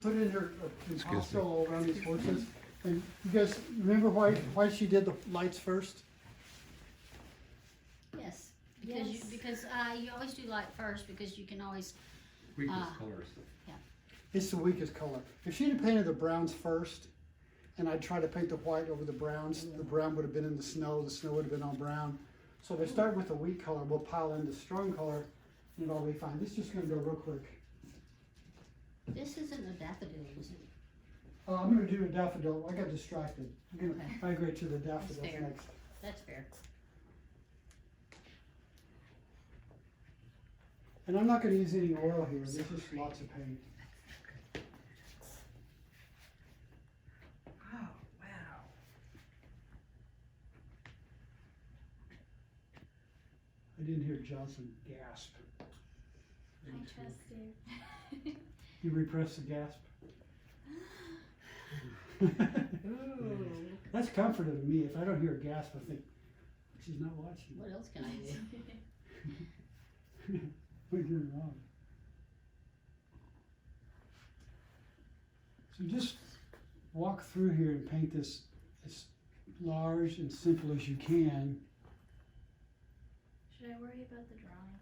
Put in her impasto all around these horses. And you guys remember why she did the lights first? Yes, because you always do light first because you can always. Weakest colors. Yeah. It's the weakest color. If she'd have painted the browns first, and I'd try to paint the white over the browns, the brown would have been in the snow would have been on brown. So if I start with the weak color, we'll pile in the strong color, and it'll all be fine. This is just gonna go real quick. This isn't a daffodil, is it? I'm gonna do a daffodil. I got distracted. I'm gonna Okay. migrate to the daffodils That's fair. next. That's fair. And I'm not gonna use any oil here. There's just lots of paint. Oh, wow. I didn't hear Johnson gasp. I trust you. You repress the gasp? Ooh. That's comforting to me. If I don't hear a gasp, I think she's not watching. What else can I do? What are you doing wrong? So just walk through here and paint this as large and simple as you can. Should I worry about the drawing?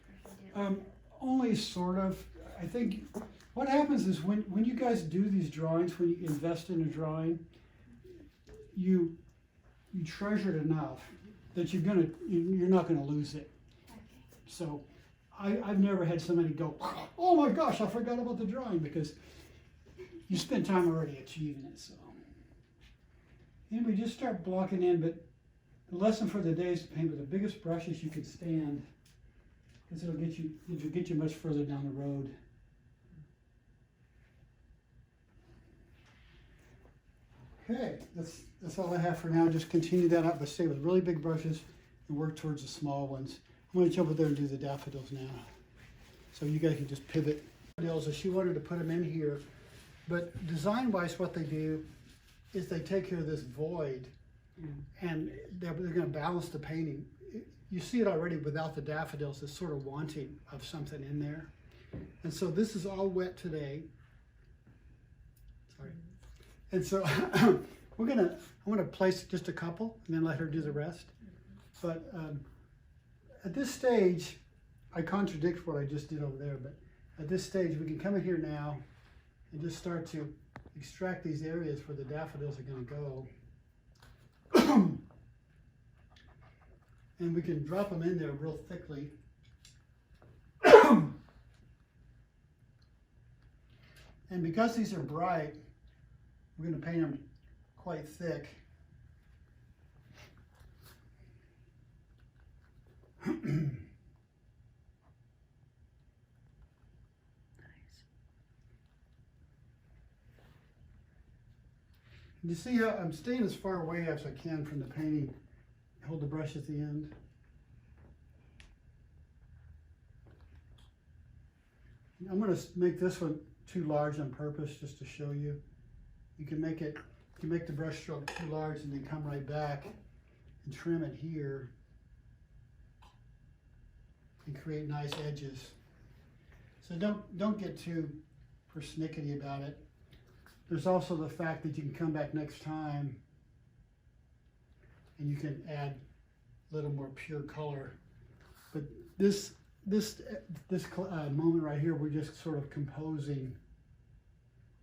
Or should I do it? Only sort of. I think what happens is when you guys do these drawings, when you invest in a drawing, you treasure it enough that you're not gonna lose it. Okay. So I've never had somebody go, oh my gosh, I forgot about the drawing, because you spent time already achieving it. So and we just start blocking in, but the lesson for the day is to paint with the biggest brushes you can stand, because it'll get you much further down the road. Okay, that's all I have for now. Just continue that up, but stay with really big brushes and work towards the small ones. I'm going to jump over there and do the daffodils now. So you guys can just pivot. Daffodils, she wanted to put them in here, but design-wise what they do is they take care of this void, and they're going to balance the painting. You see it already without the daffodils, it's sort of wanting of something in there. And so this is all wet today. Sorry. And so I'm gonna place just a couple and then let her do the rest. But at this stage, I contradict what I just did over there, but at this stage we can come in here now and just start to extract these areas where the daffodils are gonna go. And we can drop them in there real thickly. And because these are bright, we're going to paint them quite thick. You see how I'm staying as far away as I can from the painting. Hold the brush at the end. I'm going to make this one too large on purpose just to show you. You can make the brush stroke too large and then come right back and trim it here and create nice edges. So don't get too persnickety about it. There's also the fact that you can come back next time and you can add a little more pure color. But this moment right here, we're just sort of composing.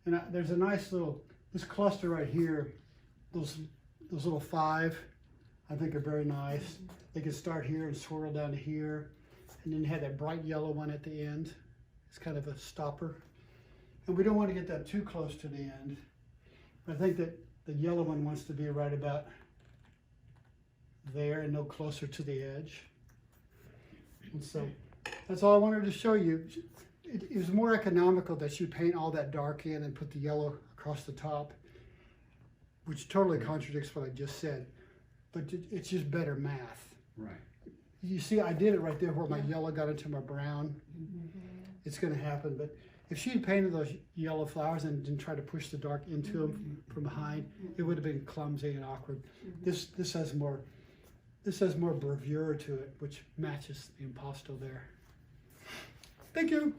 And there's a nice little, this cluster right here, those little 5, I think are very nice. They can start here and swirl down to here, and then have that bright yellow one at the end. It's kind of a stopper. And we don't want to get that too close to the end. But I think that the yellow one wants to be right about there and no closer to the edge. And so that's all I wanted to show you. It was more economical that you paint all that dark in and put the yellow across the top, which totally contradicts what I just said. But it's just better math. Right. You see, I did it right there where my yellow got into my brown. It's going to happen. But if she had painted those yellow flowers and didn't try to push the dark into them from behind, it would have been clumsy and awkward. This has more bravura to it, which matches the impasto there. Thank you.